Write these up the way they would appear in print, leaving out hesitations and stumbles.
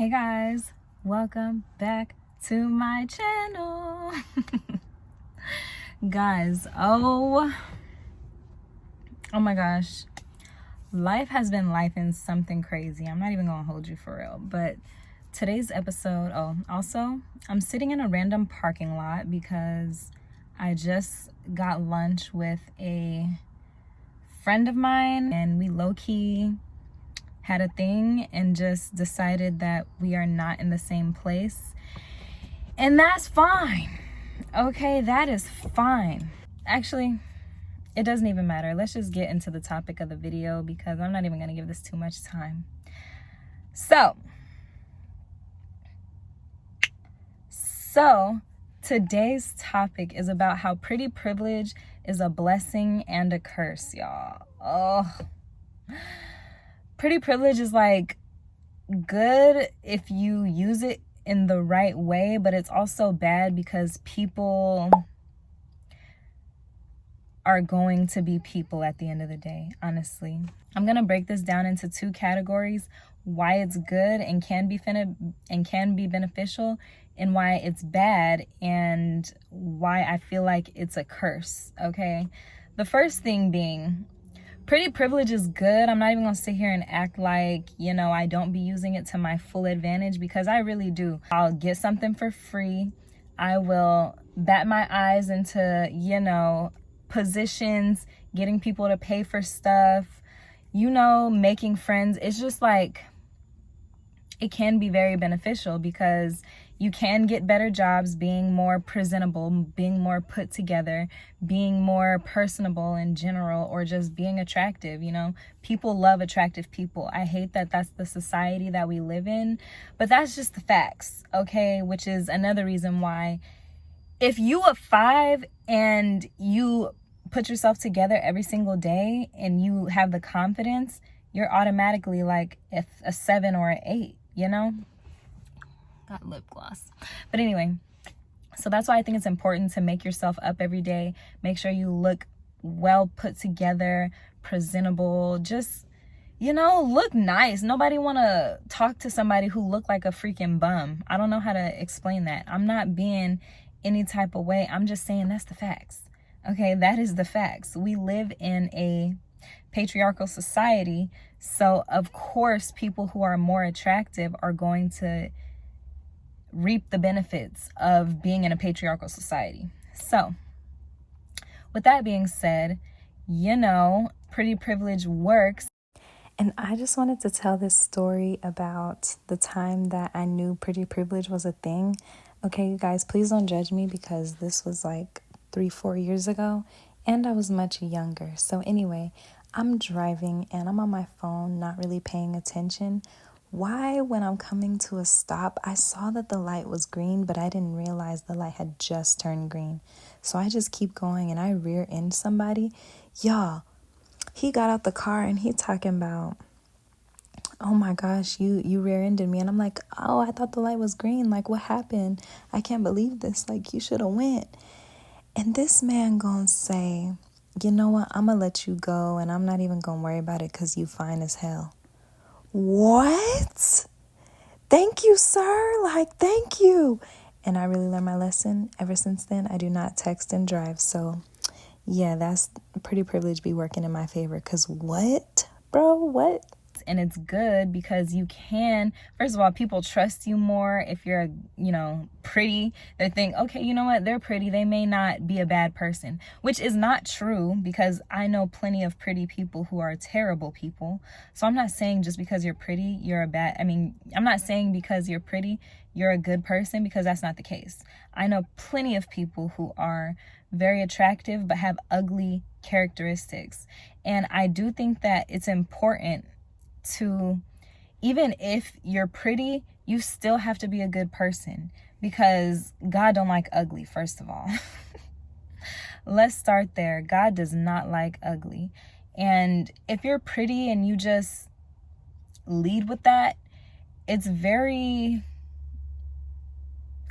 Hey guys, welcome back to my channel. Guys, oh my gosh, life has been lifing something crazy. I'm not even gonna hold you for real, but today's episode, also I'm sitting in a random parking lot because I just got lunch with a friend of mine and we low-key had a thing and just decided that we are not in the same place, and that's fine. Okay, that is fine. Actually, it doesn't even matter. Let's just get into the topic of the video because I'm not even going to give this too much time. So today's topic is about how pretty privilege is a blessing and a curse, y'all. Pretty privilege is like good if you use it in the right way, but it's also bad because people are going to be people at the end of the day, honestly. I'm going to break this down into two categories: why it's good and can be beneficial, and why it's bad and why I feel like it's a curse, okay? The first thing being, pretty privilege is good. I'm not even gonna sit here and act like, I don't be using it to my full advantage, because I really do. I'll get something for free. I will bat my eyes into, positions, getting people to pay for stuff, making friends. It's just like, it can be very beneficial because you can get better jobs being more presentable, being more put together, being more personable in general, or just being attractive. People love attractive people. I hate that that's the society that we live in, but that's just the facts, okay? Which is another reason why, if you a 5 and you put yourself together every single day and you have the confidence, you're automatically like a 7 or an 8, Got lip gloss. But anyway, so that's why I think it's important to make yourself up every day. Make sure you look well put together, presentable, just, look nice. Nobody want to talk to somebody who look like a freaking bum. I don't know how to explain that. I'm not being any type of way. I'm just saying that's the facts. Okay, that is the facts. We live in a patriarchal society, so of course people who are more attractive are going to reap the benefits of being in a patriarchal society. So with that being said, pretty privilege works. And I just wanted to tell this story about the time that I knew pretty privilege was a thing. Okay, you guys, please don't judge me because this was like 3-4 years ago and I was much younger. So anyway, I'm driving and I'm on my phone, not really paying attention. Why, when I'm coming to a stop, I saw that the light was green, but I didn't realize the light had just turned green. So I just keep going and I rear end somebody. Y'all, he got out the car and he talking about, oh my gosh, you rear-ended me. And I'm like, oh, I thought the light was green. Like, what happened? I can't believe this. Like, you should have went. And this man gonna say, you know what? I'm gonna let you go and I'm not even gonna worry about it because you fine as hell. What? Thank you, sir. Like, thank you. And I really learned my lesson. Ever since then, I do not text and drive. So yeah, that's pretty privilege be working in my favor. Because what, bro? What? And it's good because you can, first of all, people trust you more if you're, pretty. They think, okay, you know what? They're pretty. They may not be a bad person, which is not true because I know plenty of pretty people who are terrible people. So I'm not saying just because you're pretty, I'm not saying because you're pretty, you're a good person, because that's not the case. I know plenty of people who are very attractive but have ugly characteristics. And I do think that it's important to, even if you're pretty, you still have to be a good person, because God don't like ugly, first of all. Let's start there. God does not like ugly. And if you're pretty and you just lead with that, it's very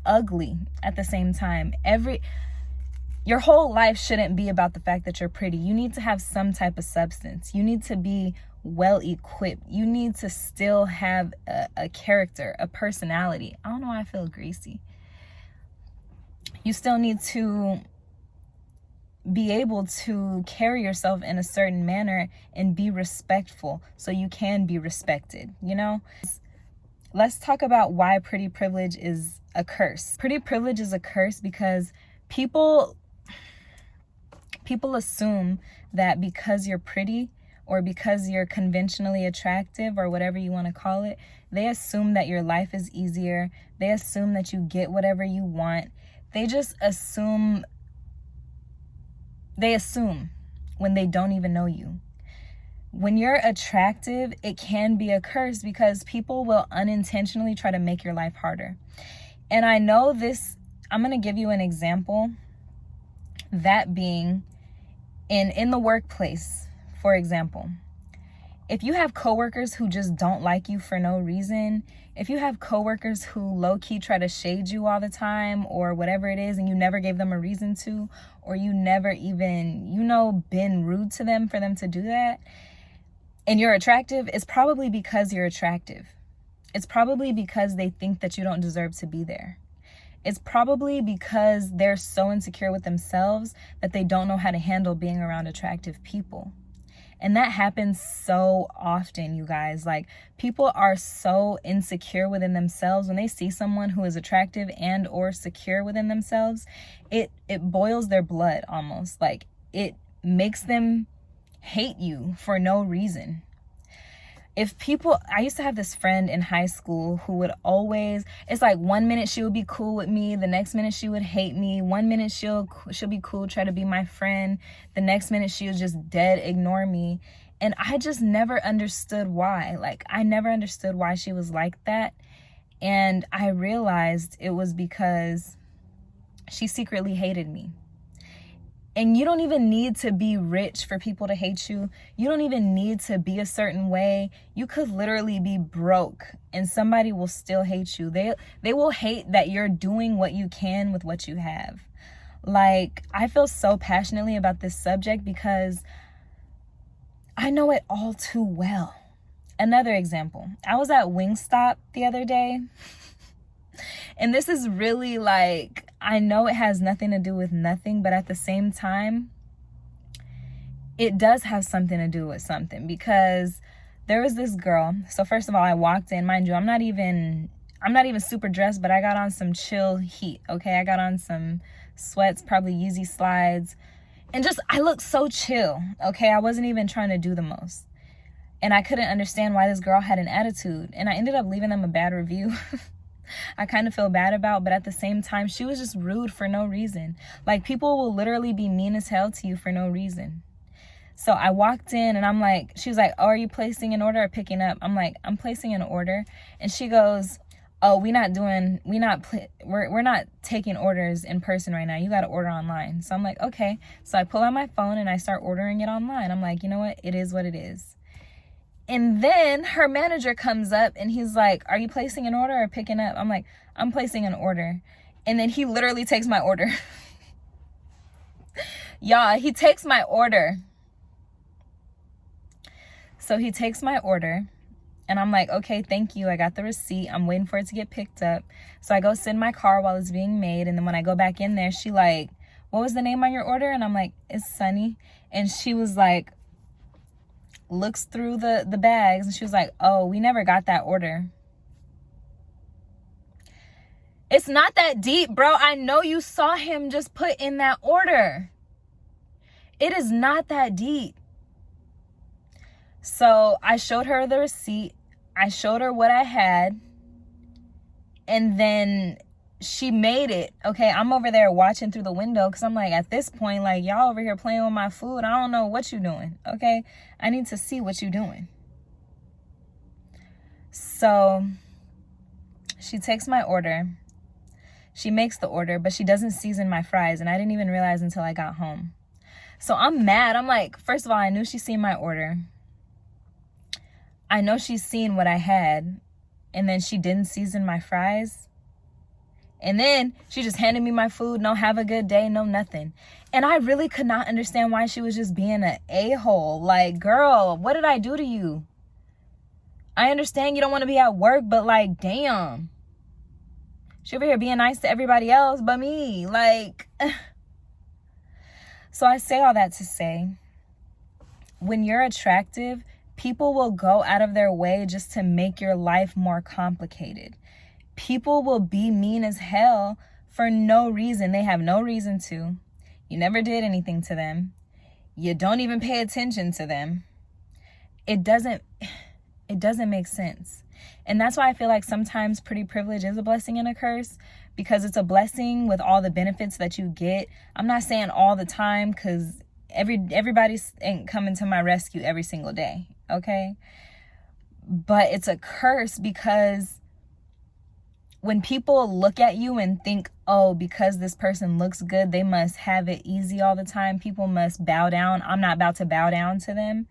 ugly at the same time. Your whole life shouldn't be about the fact that you're pretty. You need to have some type of substance. You need to be well equipped. You need to still have a character, a personality. I don't know why I feel greasy. You still need to be able to carry yourself in a certain manner and be respectful so you can be respected, you know? Let's talk about why pretty privilege is a curse. Pretty privilege is a curse because people assume that because you're pretty or because you're conventionally attractive or whatever you want to call it, they assume that your life is easier. They assume that you get whatever you want. They just assume. They assume when they don't even know you. When you're attractive, it can be a curse because people will unintentionally try to make your life harder. And I know this, I'm going to give you an example. That being in the workplace, for example. If you have coworkers who just don't like you for no reason, if you have coworkers who low-key try to shade you all the time or whatever it is and you never gave them a reason to, or you never even, been rude to them for them to do that, and you're attractive, it's probably because you're attractive. It's probably because they think that you don't deserve to be there. It's probably because they're so insecure with themselves that they don't know how to handle being around attractive people. And that happens so often, you guys. Like, people are so insecure within themselves. When they see someone who is attractive and or secure within themselves, it boils their blood almost. Like, it makes them hate you for no reason. I used to have this friend in high school who would always, it's like 1 minute she would be cool with me, the next minute she would hate me. 1 minute she'll be cool, try to be my friend. The next minute she would just dead ignore me. And I just never understood why. Like, I never understood why she was like that. And I realized it was because she secretly hated me. And you don't even need to be rich for people to hate you. You don't even need to be a certain way. You could literally be broke and somebody will still hate you. They will hate that you're doing what you can with what you have. Like, I feel so passionately about this subject because I know it all too well. Another example. I was at Wingstop the other day. And this is really like, I know it has nothing to do with nothing, but at the same time, it does have something to do with something because there was this girl. So first of all, I walked in, mind you, I'm not even super dressed, but I got on some chill heat. Okay. I got on some sweats, probably Yeezy slides, and just, I looked so chill. Okay. I wasn't even trying to do the most. And I couldn't understand why this girl had an attitude. And I ended up leaving them a bad review. I kind of feel bad about, but at the same time, she was just rude for no reason. Like, people will literally be mean as hell to you for no reason. So I walked in and I'm like, she was like, oh, are you placing an order or picking up? I'm like, I'm placing an order. And she goes, oh, we're not taking orders in person right now. You got to order online. So I'm like, okay. So I pull out my phone and I start ordering it online. I'm like, you know what? It is what it is. And then her manager comes up and he's like, are you placing an order or picking up? I'm like, I'm placing an order. And then he literally takes my order. Y'all, he takes my order. So he takes my order and I'm like, okay, thank you. I got the receipt. I'm waiting for it to get picked up. So I go sit in my car while it's being made. And then when I go back in there, she like, what was the name on your order? And I'm like, it's Sunny. And she was like, looks through the bags and she was like, oh, we never got that order. It's not that deep, bro. I know you saw him just put in that order. It is not that deep. So I showed her the receipt. I showed her what I had. And then she made it. Okay, I'm over there watching through the window because I'm like, at this point, like, y'all over here playing with my food. I don't know what you doing. Okay, I need to see what you doing. So she takes my order. She makes the order, but she doesn't season my fries. And I didn't even realize until I got home. So I'm mad. I'm like, first of all, I knew she seen my order. I know she's seen what I had. And then she didn't season my fries. And then she just handed me my food, no have a good day, no nothing. And I really could not understand why she was just being an a-hole. Like, girl, what did I do to you? I understand you don't want to be at work, but like, damn. She over here being nice to everybody else but me. Like, so I say all that to say, when you're attractive, people will go out of their way just to make your life more complicated. People will be mean as hell for no reason. They have no reason to. You never did anything to them. You don't even pay attention to them. It doesn't make sense. And that's why I feel like sometimes pretty privilege is a blessing and a curse, because it's a blessing with all the benefits that you get. I'm not saying all the time, because everybody ain't coming to my rescue every single day, okay? But it's a curse because when people look at you and think, oh, because this person looks good, they must have it easy all the time. People must bow down. I'm not about to bow down to them.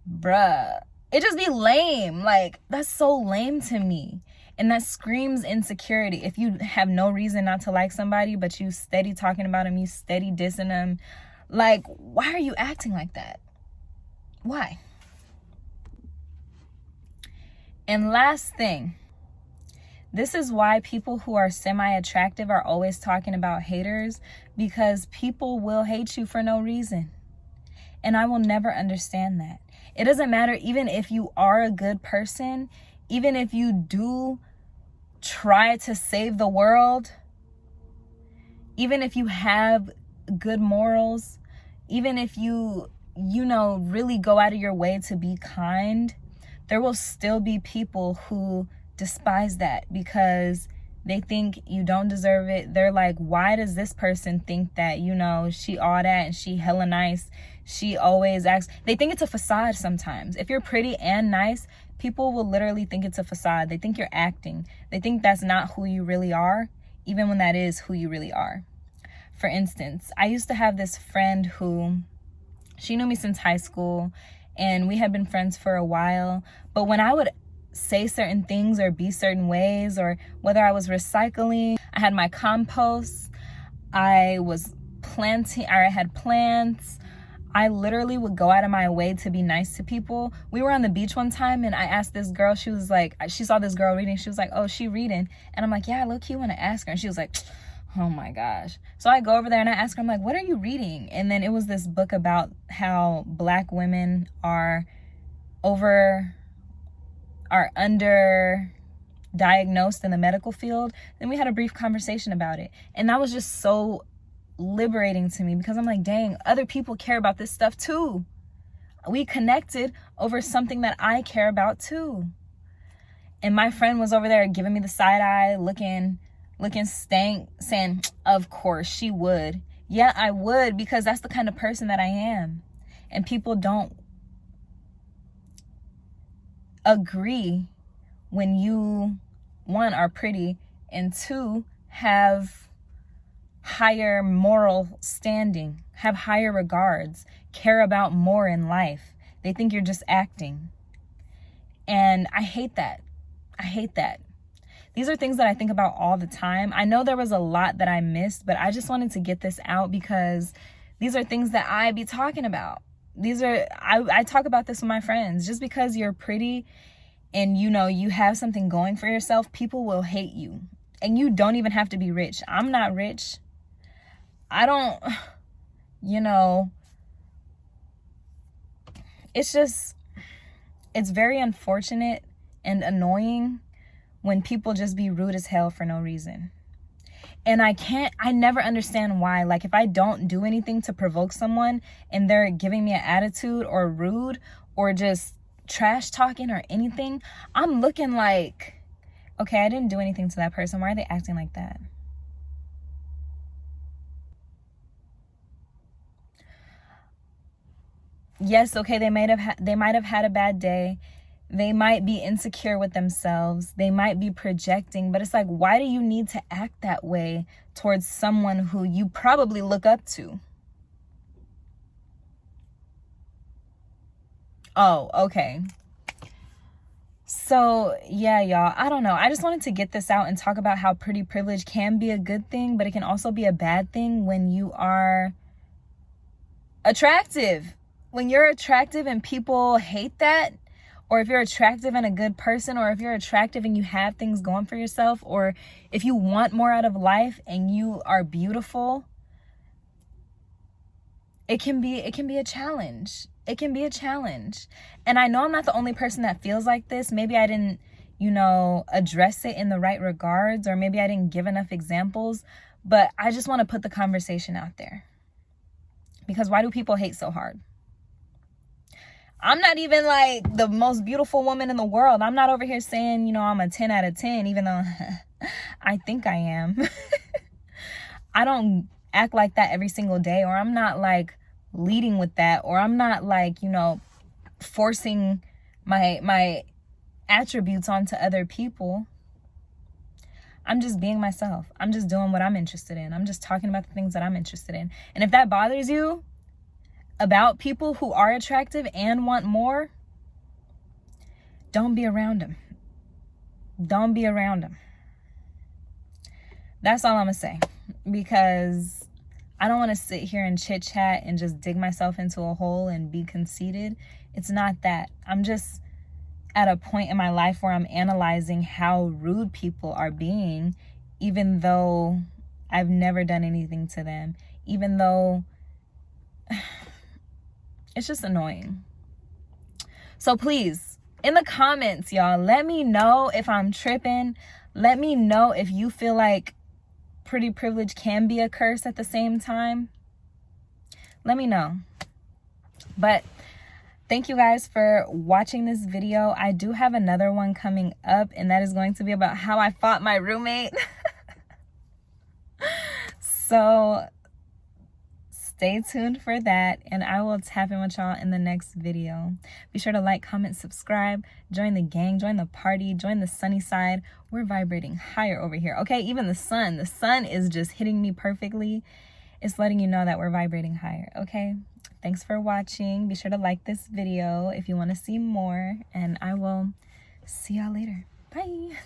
Bruh, it just be lame. Like, that's so lame to me. And that screams insecurity. If you have no reason not to like somebody, but you steady talking about them, you steady dissing them, like, why are you acting like that? Why? And last thing, this is why people who are semi-attractive are always talking about haters, because people will hate you for no reason. And I will never understand that. It doesn't matter, even if you are a good person, even if you do try to save the world, even if you have good morals, even if you really go out of your way to be kind, there will still be people who despise that because they think you don't deserve it. They're like, why does this person think that, she all that and she hella nice? She always acts. They think it's a facade sometimes. If you're pretty and nice, people will literally think it's a facade. They think you're acting. They think that's not who you really are, even when that is who you really are. For instance, I used to have this friend who, she knew me since high school and we had been friends for a while. But when I would say certain things or be certain ways, or whether I was recycling, I had my compost, I was planting, or I had plants, I literally would go out of my way to be nice to people. We were on the beach one time and I asked this girl, she was like, she saw this girl reading, she was like, oh, she reading? And I'm like, yeah, look, you want to ask her? And she was like, oh my gosh. So I go over there and I ask her, I'm like, what are you reading? And then it was this book about how Black women are under diagnosed in the medical field. Then we had a brief conversation about it. And that was just so liberating to me because I'm like, dang, other people care about this stuff too. We connected over something that I care about too. And my friend was over there giving me the side eye, looking stank, saying, of course she would. Yeah, I would, because that's the kind of person that I am. And people don't agree when you, one, are pretty, and two, have higher moral standing, have higher regards, care about more in life. They think you're just acting. And I hate that. I hate that. These are things that I think about all the time. I know there was a lot that I missed, but I just wanted to get this out because these are things that I be talking about. I talk about this with my friends. Just because you're pretty and you have something going for yourself, people will hate you. And you don't even have to be rich. I'm not rich. I don't, it's very unfortunate and annoying when people just be rude as hell for no reason. And I never understand why. Like, if I don't do anything to provoke someone and they're giving me an attitude or rude or just trash talking or anything, I'm looking like, okay, I didn't do anything to that person. Why are they acting like that? Yes, okay, they might have had a bad day. They might be insecure with themselves. They might be projecting, but it's like, why do you need to act that way towards someone who you probably look up to? Oh, okay. So yeah, y'all, I don't know. I just wanted to get this out and talk about how pretty privilege can be a good thing, but it can also be a bad thing when you are attractive. When you're attractive and people hate that, or if you're attractive and a good person, or if you're attractive and you have things going for yourself, or if you want more out of life and you are beautiful, it can be a challenge. It can be a challenge. And I know I'm not the only person that feels like this. Maybe I didn't, address it in the right regards, or maybe I didn't give enough examples, but I just want to put the conversation out there. Because why do people hate so hard? I'm not even like the most beautiful woman in the world. I'm not over here saying, I'm a 10 out of 10, even though I think I am. I don't act like that every single day, or I'm not like leading with that, or I'm not like, forcing my attributes onto other people. I'm just being myself. I'm just doing what I'm interested in. I'm just talking about the things that I'm interested in. And if that bothers you about people who are attractive and want more, don't be around them. Don't be around them. That's all I'm gonna say, because I don't want to sit here and chit chat and just dig myself into a hole and be conceited. It's not that. I'm just at a point in my life where I'm analyzing how rude people are being, even though I've never done anything to them, even though it's just annoying. So please, in the comments, y'all, let me know if I'm tripping. Let me know if you feel like pretty privilege can be a curse at the same time. Let me know. But thank you guys for watching this video. I do have another one coming up, and that is going to be about how I fought my roommate. So stay tuned for that, and I will tap in with y'all in the next video. Be sure to like, comment, subscribe, join the gang, join the party, join the sunny side. We're vibrating higher over here, okay? Even the sun is just hitting me perfectly. It's letting you know that we're vibrating higher, okay? Thanks for watching. Be sure to like this video if you want to see more, and I will see y'all later. Bye.